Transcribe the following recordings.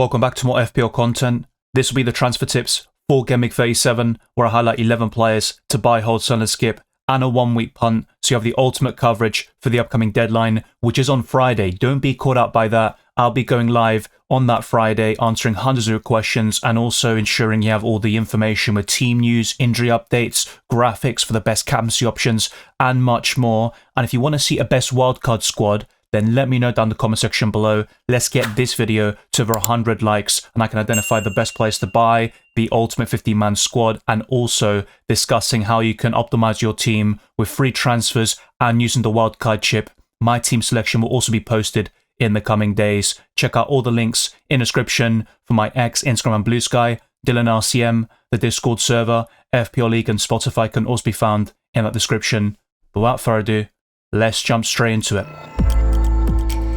Welcome back to more FPL content. This will be the transfer tips for Gameweek 37, where I highlight 11 players to buy, hold, sell and skip, and a 1-week punt, so you have the ultimate coverage for the upcoming deadline, which is on Friday. Don't be caught out by that. I'll be going live on that Friday, answering hundreds of questions and also ensuring you have all the information with team news, injury updates, graphics for the best captaincy options, and much more. And if you want to see a best wildcard squad, then let me know down in the comment section below. Let's get this video to over 100 likes and I can identify the best players to buy, the ultimate 50-man squad, and also discussing how you can optimize your team with free transfers and using the wildcard chip. My team selection will also be posted in the coming days. Check out all the links in the description for my X, Instagram and Blue Sky, Dylan RCM, the Discord server, FPL League and Spotify can also be found in that description. But without further ado, let's jump straight into it.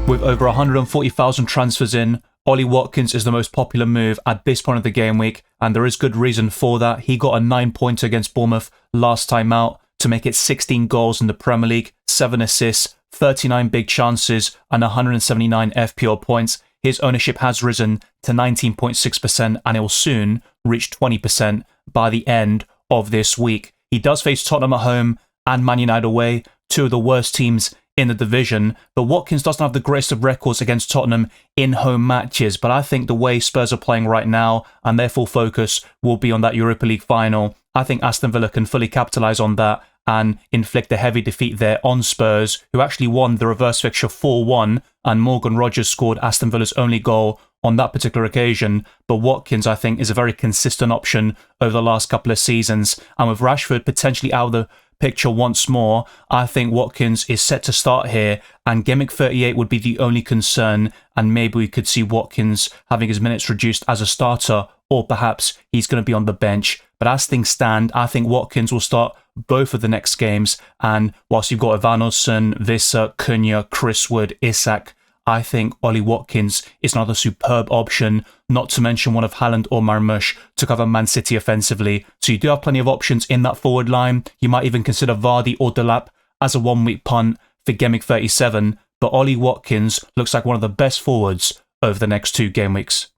With over 140,000 transfers in, Ollie Watkins is the most popular move at this point of the game week, and there is good reason for that. He got a 9-pointer against Bournemouth last time out to make it 16 goals in the Premier League, 7 assists, 39 big chances, and 179 FPL points. His ownership has risen to 19.6%, and it will soon reach 20% by the end of this week. He does face Tottenham at home and Man United away, two of the worst teams in the division, but Watkins doesn't have the greatest of records against Tottenham in home matches. But I think the way Spurs are playing right now and their full focus will be on that Europa League final, I think Aston Villa can fully capitalise on that and inflict a heavy defeat there on Spurs, who actually won the reverse fixture 4-1, and Morgan Rogers scored Aston Villa's only goal on that particular occasion. But Watkins, I think, is a very consistent option over the last couple of seasons, and with Rashford potentially out of the picture once more, I think Watkins is set to start here, and Gameweek 38 would be the only concern, and maybe we could see Watkins having his minutes reduced as a starter, or perhaps he's going to be on the bench. But as things stand, I think Watkins will start both of the next games, and whilst you've got Evanilson, Visser, Cunha, Chris Wood, Isak, I think Ollie Watkins is another superb option, not to mention one of Haaland or Marmoush to cover Man City offensively. So you do have plenty of options in that forward line. You might even consider Vardy or Delap as a 1-week punt for Gameweek 37, but Ollie Watkins looks like one of the best forwards over the next 2 game weeks.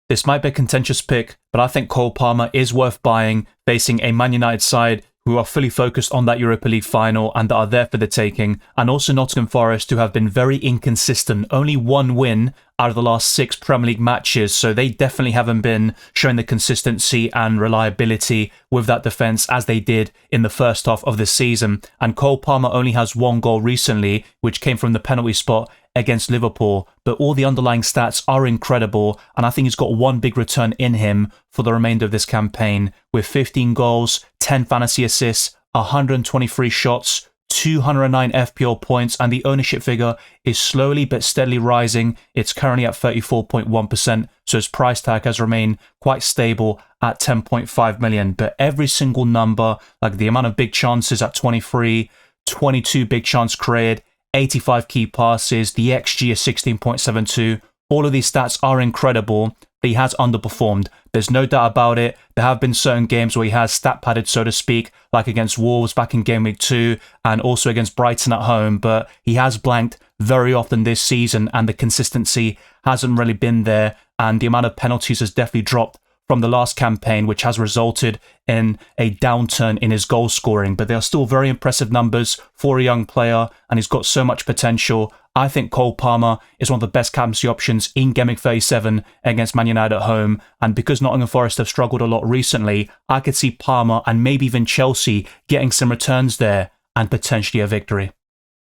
This might be a contentious pick, but I think Cole Palmer is worth buying, facing a Man United side who are fully focused on that Europa League final and that are there for the taking, and also Nottingham Forest, who have been very inconsistent. Only 1 win out of the last 6 Premier League matches, so they definitely haven't been showing the consistency and reliability with that defence as they did in the first half of the season. And Cole Palmer only has 1 goal recently, which came from the penalty spot against Liverpool, but all the underlying stats are incredible, and I think he's got 1 big return in him for the remainder of this campaign, with 15 goals, 10 fantasy assists, 123 shots, 209 FPL points, and the ownership figure is slowly but steadily rising. It's currently at 34.1%, so his price tag has remained quite stable at 10.5 million. But every single number, like the amount of big chances at 23, 22 big chance created, 85 key passes, the XG is 16.72. All of these stats are incredible. He has underperformed. There's no doubt about it. There have been certain games where he has stat padded, so to speak, like against Wolves back in Game Week 2 and also against Brighton at home, but he has blanked very often this season and the consistency hasn't really been there, and the amount of penalties has definitely dropped from the last campaign, which has resulted in a downturn in his goal scoring. But they are still very impressive numbers for a young player, and he's got so much potential. I think Cole Palmer is one of the best captaincy options in Gameweek 37 against Man United at home, and because Nottingham Forest have struggled a lot recently, I could see Palmer and maybe even Chelsea getting some returns there and potentially a victory.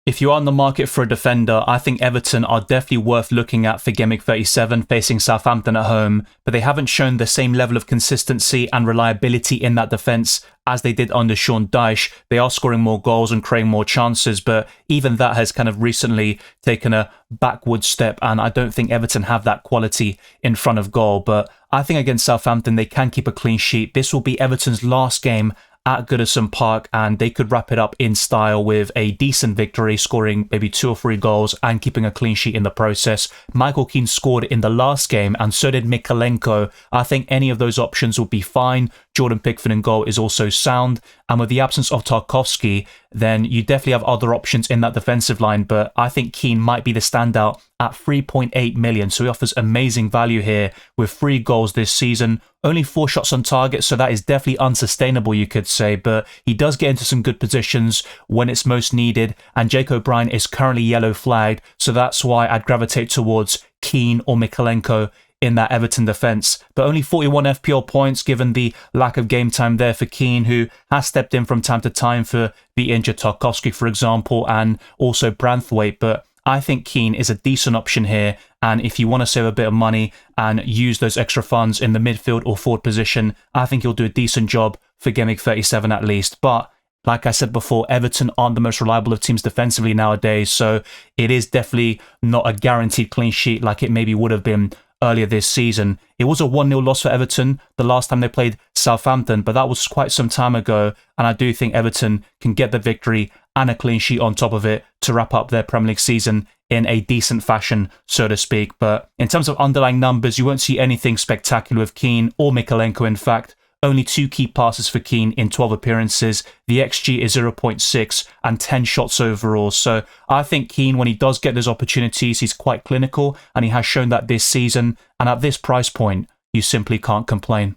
If you are on the market for a defender, I think Everton are definitely worth looking at for Gameweek 37 facing Southampton at home, but they haven't shown the same level of consistency and reliability in that defence as they did under Sean Dyche. They are scoring more goals and creating more chances, but even that has kind of recently taken a backward step, and I don't think Everton have that quality in front of goal. But I think against Southampton they can keep a clean sheet. This will be Everton's last game at Goodison Park, and they could wrap it up in style with a decent victory, scoring maybe 2 or 3 goals and keeping a clean sheet in the process. Michael Keane scored in the last game, and so did Mykolenko. I think any of those options will be fine. Jordan Pickford in goal is also sound, and with the absence of Tarkowski, then you definitely have other options in that defensive line, but I think Keane might be the standout at 3.8 million, so he offers amazing value here with 3 goals this season, only 4 shots on target, so that is definitely unsustainable, you could say, but he does get into some good positions when it's most needed, and Jake O'Brien is currently yellow flagged, so that's why I'd gravitate towards Keane or Mykolenko in that Everton defence. But only 41 FPL points given the lack of game time there for Keane, who has stepped in from time to time for the injured Tarkowski, for example, and also Branthwaite. But I think Keane is a decent option here, and if you want to save a bit of money and use those extra funds in the midfield or forward position, I think he'll do a decent job for Gameweek 37 at least. But like I said before, Everton aren't the most reliable of teams defensively nowadays, so it is definitely not a guaranteed clean sheet like it maybe would have been earlier this season. It was a 1-0 loss for Everton the last time they played Southampton, but that was quite some time ago, and I do think Everton can get the victory and a clean sheet on top of it to wrap up their Premier League season in a decent fashion, so to speak. But in terms of underlying numbers, you won't see anything spectacular with Keane or Mykolenko, in fact. Only 2 key passes for Keane in 12 appearances. The XG is 0.6 and 10 shots overall. So I think Keane, when he does get those opportunities, he's quite clinical, and he has shown that this season. And at this price point, you simply can't complain.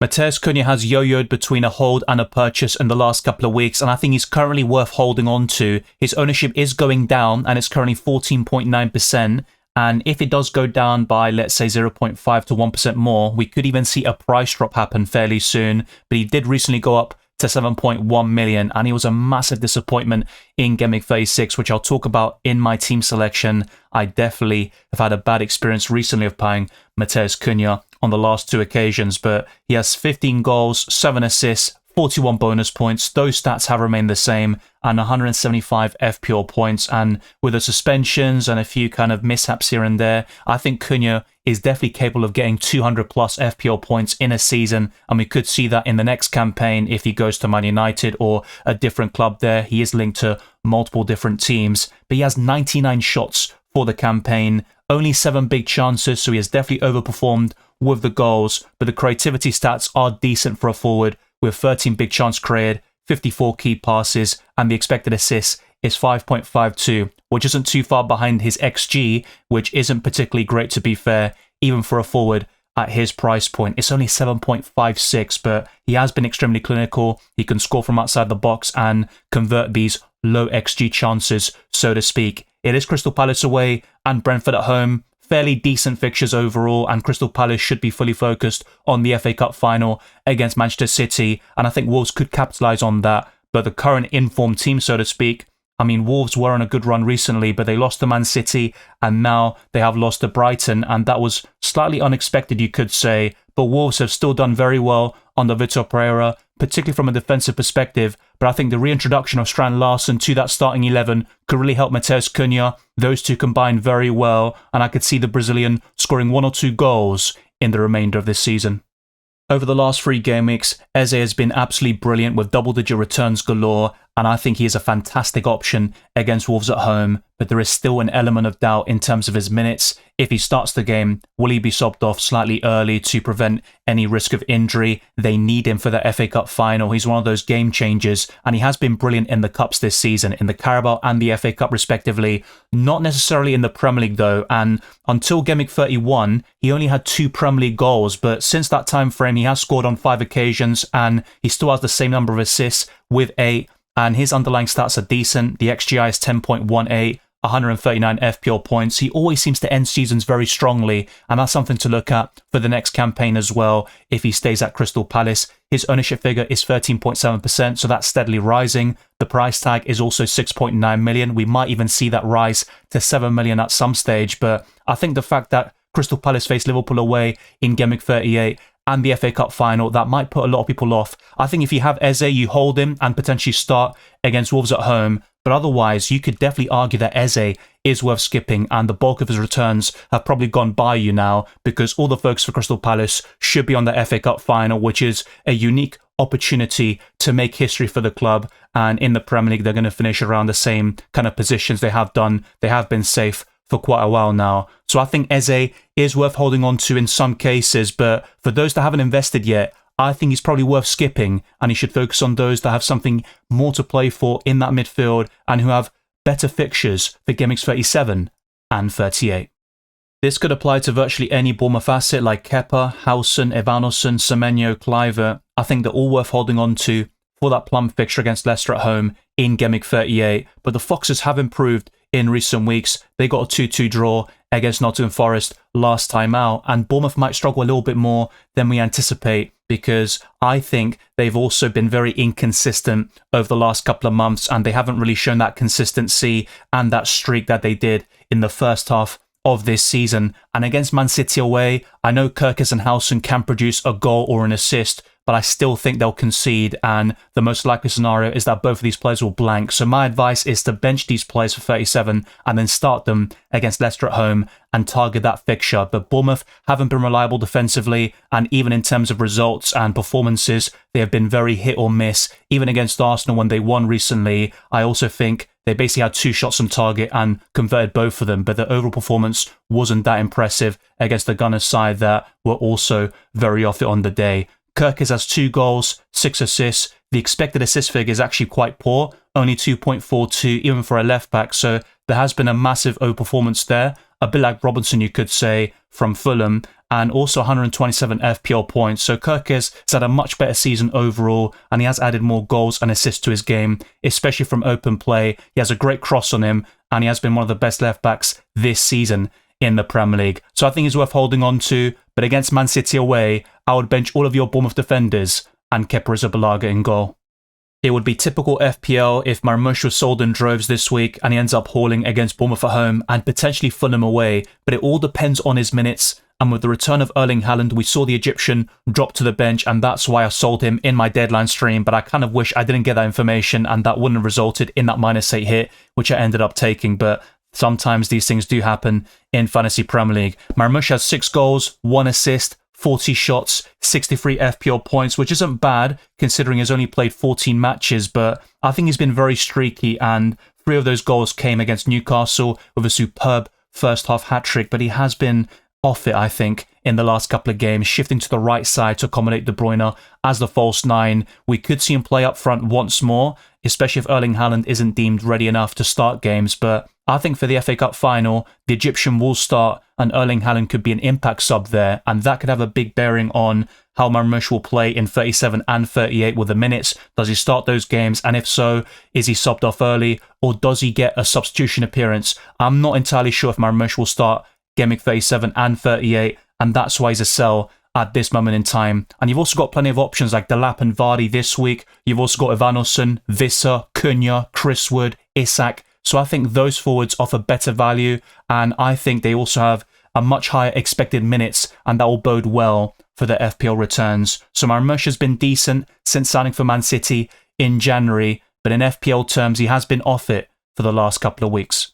Matheus Cunha has yo-yoed between a hold and a purchase in the last couple of weeks, and I think he's currently worth holding on to. His ownership is going down, and it's currently 14.9%. And if it does go down by, let's say, 0.5 to 1% more, we could even see a price drop happen fairly soon. But he did recently go up to 7.1 million, and he was a massive disappointment in Gameweek 36, which I'll talk about in my team selection. I definitely have had a bad experience recently of playing Matheus Cunha on the last 2 occasions, but he has 15 goals, 7 assists, 41 bonus points. Those stats have remained the same, and 175 FPL points. And with the suspensions and a few kind of mishaps here and there, I think Cunha is definitely capable of getting 200 plus FPL points in a season, and we could see that in the next campaign if he goes to Man United or a different club there. He is linked to multiple different teams, but he has 99 shots for the campaign, only 7 big chances, so he has definitely overperformed with the goals, but the creativity stats are decent for a forward, with 13 big chance created, 54 key passes, and the expected assists is 5.52, which isn't too far behind his XG, which isn't particularly great, to be fair, even for a forward at his price point. It's only 7.56, but he has been extremely clinical. He can score from outside the box and convert these low XG chances, so to speak. It is Crystal Palace away and Brentford at home. Fairly decent fixtures overall, and Crystal Palace should be fully focused on the FA Cup final against Manchester City, and I think Wolves could capitalise on that. But the current informed team, so to speak, I mean, Wolves were on a good run recently, but they lost to Man City, and now they have lost to Brighton, and that was slightly unexpected, you could say. But Wolves have still done very well under Vitor Pereira, particularly from a defensive perspective. But I think the reintroduction of Strand Larsen to that starting 11 could really help Matheus Cunha. Those two combine very well, and I could see the Brazilian scoring 1 or 2 goals in the remainder of this season. Over the last 3 game weeks, Eze has been absolutely brilliant with double-digit returns galore, and I think he is a fantastic option against Wolves at home, but there is still an element of doubt in terms of his minutes. If he starts the game, will he be subbed off slightly early to prevent any risk of injury? They need him for the FA Cup final. He's one of those game changers, and he has been brilliant in the Cups this season, in the Carabao and the FA Cup respectively. Not necessarily in the Premier League though, and until Gameweek 31, he only had 2 Premier League goals, but since that time frame, he has scored on 5 occasions, and he still has the same number of assists with 8, and his underlying stats are decent. The XGI is 10.18, 139 FPL points. He always seems to end seasons very strongly, and that's something to look at for the next campaign as well if he stays at Crystal Palace. His ownership figure is 13.7%, so that's steadily rising. The price tag is also 6.9 million. We might even see that rise to 7 million at some stage, but I think the fact that Crystal Palace face Liverpool away in Gameweek 38 and the FA Cup final, that might put a lot of people off. I think if you have Eze, you hold him and potentially start against Wolves at home. But otherwise, you could definitely argue that Eze is worth skipping, and the bulk of his returns have probably gone by you now, because all the focus for Crystal Palace should be on the FA Cup final, which is a unique opportunity to make history for the club. And in the Premier League, they're going to finish around the same kind of positions they have done. They have been safe for quite a while now. So I think Eze is worth holding on to in some cases, but for those that haven't invested yet, I think he's probably worth skipping, and he should focus on those that have something more to play for in that midfield and who have better fixtures for Game Weeks 37 and 38. This could apply to virtually any Bournemouth asset like Kepa, Howson, Evanescence, Semenyo, Cliver. I think they're all worth holding on to for that plum fixture against Leicester at home in Game Week 38. But the Foxes have improved in recent weeks. They got a 2-2 draw against Nottingham Forest last time out, and Bournemouth might struggle a little bit more than we anticipate, because I think they've also been very inconsistent over the last couple of months, and they haven't really shown that consistency and that streak that they did in the first half of this season. And against Man City away, I know Kirkes and Howson can produce a goal or an assist, but I still think they'll concede, and the most likely scenario is that both of these players will blank. So my advice is to bench these players for 37 and then start them against Leicester at home and target that fixture. But Bournemouth haven't been reliable defensively, and even in terms of results and performances, they have been very hit or miss. Even against Arsenal when they won recently, I also think they basically had 2 shots on target and converted both of them, but the overall performance wasn't that impressive against the Gunners side that were also very off it on the day. Kirkes has 2 goals, 6 assists. The expected assist figure is actually quite poor, only 2.42 even for a left back, so there has been a massive overperformance there, a bit like Robinson you could say from Fulham, and also 127 FPL points. So Kirkes has had a much better season overall, and he has added more goals and assists to his game, especially from open play. He has a great cross on him, and he has been one of the best left backs this season in the Premier League. So I think he's worth holding on to, but against Man City away, I would bench all of your Bournemouth defenders and Kepa Arrizabalaga in goal. It would be typical FPL if Marmoush was sold in droves this week and he ends up hauling against Bournemouth at home and potentially Fulham away, but it all depends on his minutes. And with the return of Erling Haaland, we saw the Egyptian drop to the bench, and that's why I sold him in my deadline stream, but I kind of wish I didn't get that information and that wouldn't have resulted in that -8 hit, which I ended up taking. But sometimes these things do happen in Fantasy Premier League. Marmoush has 6 goals, 1 assist, 40 shots, 63 FPL points, which isn't bad considering he's only played 14 matches, but I think he's been very streaky, and 3 of those goals came against Newcastle with a superb first half hat-trick, but he has been off it, I think, in the last couple of games, shifting to the right side to accommodate De Bruyne as the false 9. We could see him play up front once more, especially if Erling Haaland isn't deemed ready enough to start games, but I think for the FA Cup final, the Egyptian will start and Erling Haaland could be an impact sub there, and that could have a big bearing on how Marmoush will play in 37 and 38 with the minutes. Does he start those games? And if so, is he subbed off early, or does he get a substitution appearance? I'm not entirely sure if Marmoush will start Game Week 37 and 38, and that's why he's a sell at this moment in time. And you've also got plenty of options like Delap and Vardy this week. You've also got Evanescence, Visser, Cunha, Chris Wood, Isak. So I think those forwards offer better value, and I think they also have a much higher expected minutes, and that will bode well for their FPL returns. So Marmoush has been decent since signing for Man City in January, but in FPL terms, he has been off it for the last couple of weeks.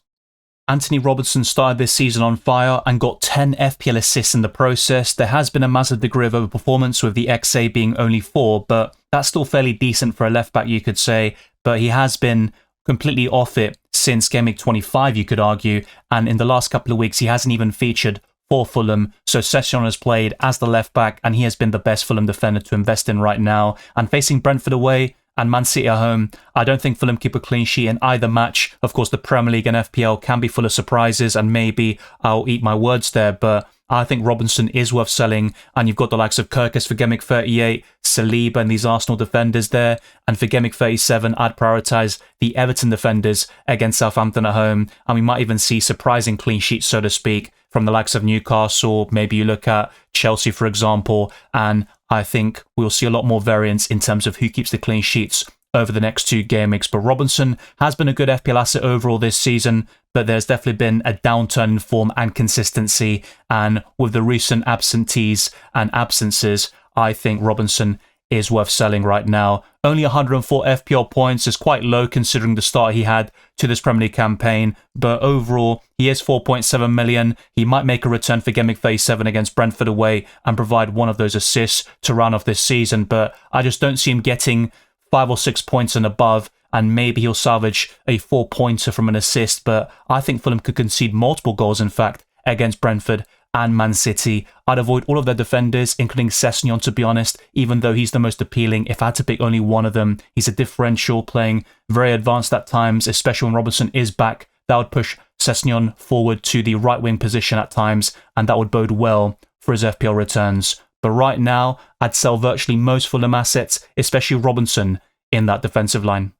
Anthony Robertson started this season on fire and got 10 FPL assists in the process. There has been a massive degree of overperformance with the XA being only 4, but that's still fairly decent for a left back, you could say. But he has been completely off it since Game Week 25, you could argue, and in the last couple of weeks he hasn't even featured for Fulham. So Session has played as the left back, and he has been the best Fulham defender to invest in right now. And facing Brentford away and Man City at home, I don't think Fulham keep a clean sheet in either match. Of course, the Premier League and FPL can be full of surprises, and maybe I'll eat my words there, but I think Robinson is worth selling, and you've got the likes of Kirkes for Game Week 38, Saliba and these Arsenal defenders there, and for Game Week 37, I'd prioritise the Everton defenders against Southampton at home, and we might even see surprising clean sheets, so to speak, from the likes of Newcastle. Maybe you look at Chelsea, for example, and I think we'll see a lot more variance in terms of who keeps the clean sheets over the next 2 game weeks. But Robinson has been a good FPL asset overall this season, but there's definitely been a downturn in form and consistency, and with the recent absentees and absences, I think Robinson is worth selling right now. Only 104 FPL points is quite low considering the start he had to this Premier League campaign, but overall, he is 4.7 million. He might make a return for Gameweek 37 against Brentford away and provide one of those assists to round off this season, but I just don't see him getting 5 or 6 points and above, and maybe he'll salvage a 4-pointer from an assist, but I think Fulham could concede multiple goals, in fact, against Brentford and Man City. I'd avoid all of their defenders, including Sessegnon, to be honest, even though he's the most appealing. If I had to pick only one of them, he's a differential, playing very advanced at times, especially when Robinson is back. That would push Sessegnon forward to the right-wing position at times, and that would bode well for his FPL returns. But right now, I'd sell virtually most Fulham assets, especially Robinson, in that defensive line.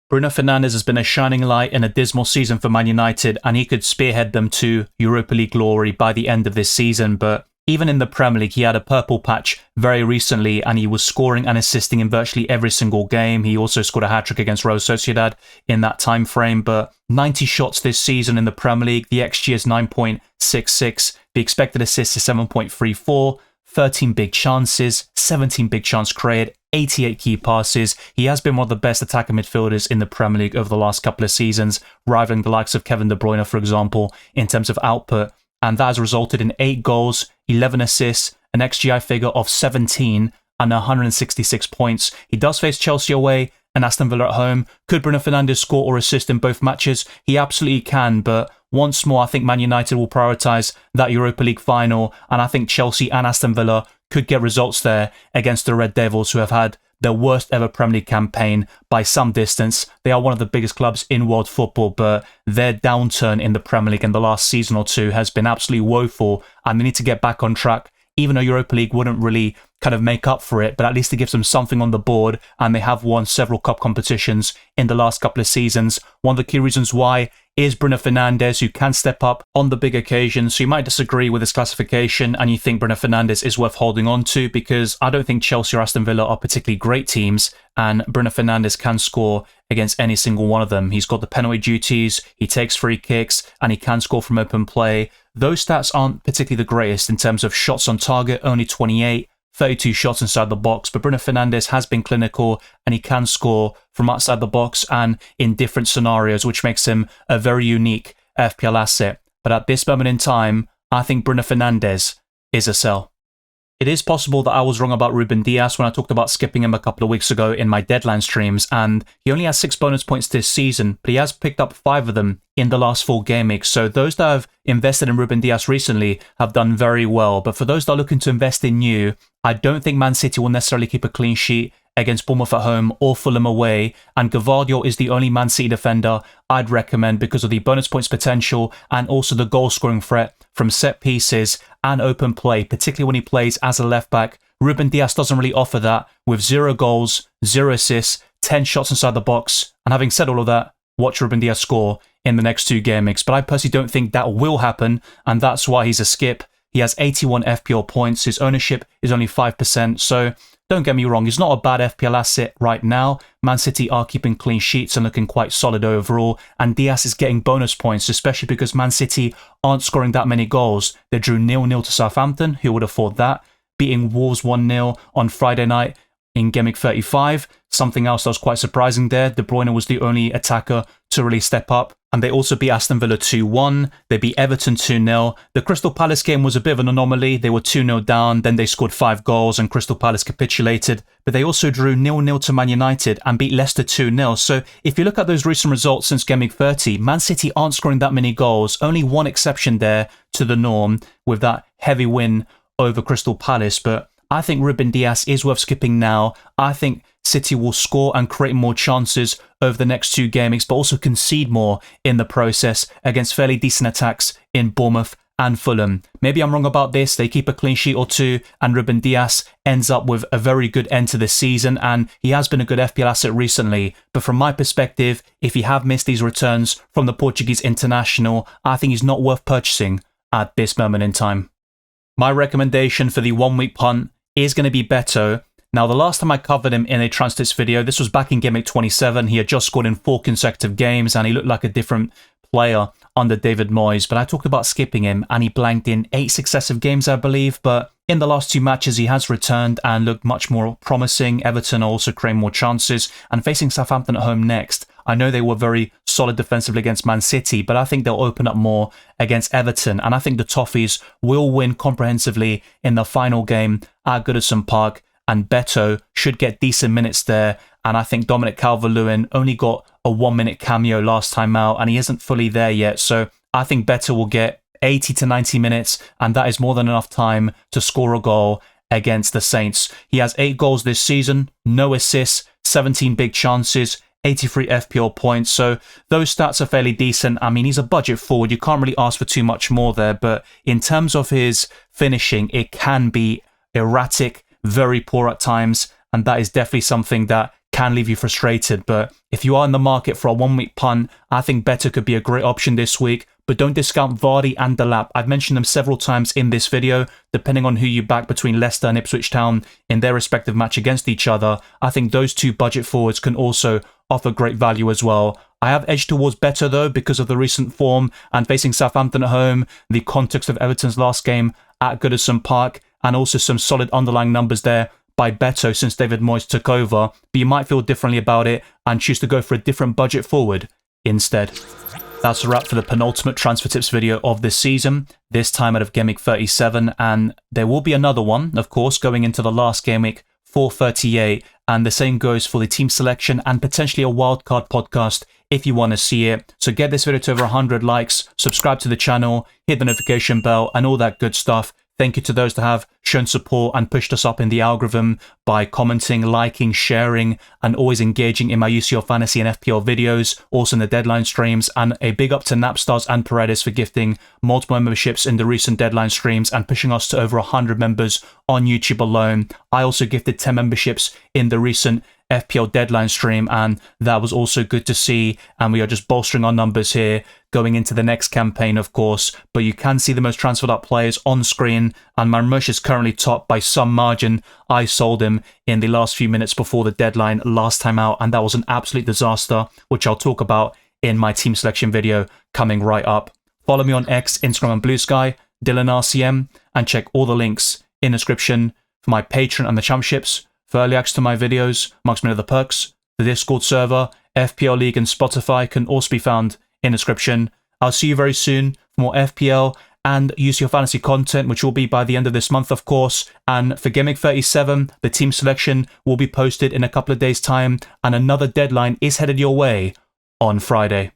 Bruno Fernandes has been a shining light in a dismal season for Man United, and he could spearhead them to Europa League glory by the end of this season, but even in the Premier League, he had a purple patch very recently, and he was scoring and assisting in virtually every single game. He also scored a hat-trick against Real Sociedad in that time frame, but 90 shots this season in the Premier League. The XG is 9.66. The expected assist is 7.34. 13 big chances, 17 big chance created, 88 key passes. He has been one of the best attacking midfielders in the Premier League over the last couple of seasons, rivaling the likes of Kevin De Bruyne, for example, in terms of output. And that has resulted in 8 goals, 11 assists, an XGI figure of 17 and 166 points. He does face Chelsea away and Aston Villa at home. Could Bruno Fernandes score or assist in both matches? He absolutely can, but once more, I think Man United will prioritise that Europa League final, and I think Chelsea and Aston Villa could get results there against the Red Devils, who have had their worst ever Premier League campaign by some distance. They are one of the biggest clubs in world football, but their downturn in the Premier League in the last season or two has been absolutely woeful, and they need to get back on track. Even though Europa League wouldn't really kind of make up for it, but at least it gives them something on the board, and they have won several cup competitions in the last couple of seasons. One of the key reasons why is Bruno Fernandes, who can step up on the big occasions. So you might disagree with this classification and you think Bruno Fernandes is worth holding on to, because I don't think Chelsea or Aston Villa are particularly great teams, and Bruno Fernandes can score against any single one of them. He's got the penalty duties, he takes free kicks, and he can score from open play. Those stats aren't particularly the greatest in terms of shots on target, only 28, 32 shots inside the box, but Bruno Fernandes has been clinical and he can score from outside the box and in different scenarios, which makes him a very unique FPL asset. But at this moment in time, I think Bruno Fernandes is a sell. It is possible that I was wrong about Ruben Dias when I talked about skipping him a couple of weeks ago in my deadline streams, and he only has 6 bonus points this season, but he has picked up 5 of them in the last 4 game weeks. So those that have invested in Ruben Dias recently have done very well. But for those that are looking to invest in new, I don't think Man City will necessarily keep a clean sheet against Bournemouth at home or Fulham away, and Gvardiol is the only Man City defender I'd recommend because of the bonus points potential and also the goal scoring threat from set pieces and open play, particularly when he plays as a left back. Ruben Dias doesn't really offer that, with 0 goals, 0 assists, 10 shots inside the box. And having said all of that, watch Ruben Dias score in the next 2 game weeks. But I personally don't think that will happen, and that's why he's a skip. He has 81 FPL points, his ownership is only 5%, so don't get me wrong, he's not a bad FPL asset right now. Man City are keeping clean sheets and looking quite solid overall, and Dias is getting bonus points, especially because Man City aren't scoring that many goals. They drew 0-0 to Southampton, who would afford that, beating Wolves 1-0 on Friday night in Gameweek 35. Something else that was quite surprising there, De Bruyne was the only attacker to really step up. And they also beat Aston Villa 2-1. They beat Everton 2-0. The Crystal Palace game was a bit of an anomaly. They were 2-0 down, then they scored 5 goals and Crystal Palace capitulated. But they also drew 0-0 to Man United and beat Leicester 2-0. So if you look at those recent results since Gameweek 30, Man City aren't scoring that many goals. Only one exception there to the norm with that heavy win over Crystal Palace. But I think Ruben Dias is worth skipping now. I think City will score and create more chances over the next 2 game weeks, but also concede more in the process against fairly decent attacks in Bournemouth and Fulham. Maybe I'm wrong about this. They keep a clean sheet or 2, and Ruben Dias ends up with a very good end to the season, and he has been a good FPL asset recently. But from my perspective, if you have missed these returns from the Portuguese international, I think he's not worth purchasing at this moment in time. My recommendation for the 1-week punt is going to be Beto. Now, the last time I covered him in a Transfers video, this was back in Gameweek 27. He had just scored in 4 consecutive games and he looked like a different player under David Moyes, but I talked about skipping him, and he blanked in 8 successive games, I believe, but in the last 2 matches, he has returned and looked much more promising. Everton are also creating more chances, and facing Southampton at home next. I know they were very solid defensively against Man City, but I think they'll open up more against Everton, and I think the Toffees will win comprehensively in the final game at Goodison Park, and Beto should get decent minutes there, and I think Dominic Calvert-Lewin only got a 1-minute cameo last time out, and he isn't fully there yet, so I think Beto will get 80 to 90 minutes, and that is more than enough time to score a goal against the Saints. He has 8 goals this season, no assists, 17 big chances, 83 FPL points, so those stats are fairly decent. I mean, he's a budget forward, you can't really ask for too much more there, but in terms of his finishing, it can be erratic, very poor at times, and that is definitely something that can leave you frustrated. But if you are in the market for a 1-week punt, I think Beto could be a great option this week. But don't discount Vardy and Delap. I've mentioned them several times in this video. Depending on who you back between Leicester and Ipswich Town in their respective match against each other, I think those 2 budget forwards can also offer great value as well. I have edged towards Beto though because of the recent form and facing Southampton at home, the context of Everton's last game at Goodison Park, and also some solid underlying numbers there by Beto since David Moyes took over. But you might feel differently about it and choose to go for a different budget forward instead. That's a wrap for the penultimate transfer tips video of this season, this time out of Gameweek 37, and there will be another one, of course, going into the last Gameweek 438, and the same goes for the team selection and potentially a wildcard podcast if you want to see it. So get this video to over 100 likes, subscribe to the channel, hit the notification bell, and all that good stuff. Thank you to those that have shown support and pushed us up in the algorithm by commenting, liking, sharing, and always engaging in my UCL Fantasy and FPL videos, also in the deadline streams, and a big up to Napstars and Paredes for gifting multiple memberships in the recent deadline streams and pushing us to over 100 members on YouTube alone. I also gifted 10 memberships in the recent FPL deadline stream, and that was also good to see, and we are just bolstering our numbers here going into the next campaign, of course. But you can see the most transferred up players on screen, and Marmush is currently top by some margin. I sold him in the last few minutes before the deadline last time out, and that was an absolute disaster, which I'll talk about in my team selection video coming right up. Follow me on X, Instagram, and Blue Sky, DylanRCM, and check all the links in the description for my Patreon and the championships, for early access to my videos, amongst many other perks. The Discord server, FPL League, and Spotify can also be found in the description. I'll see you very soon for more FPL and UCL Fantasy content, which will be by the end of this month, of course. And for Gameweek 37, the team selection will be posted in a couple of days' time, and another deadline is headed your way on Friday.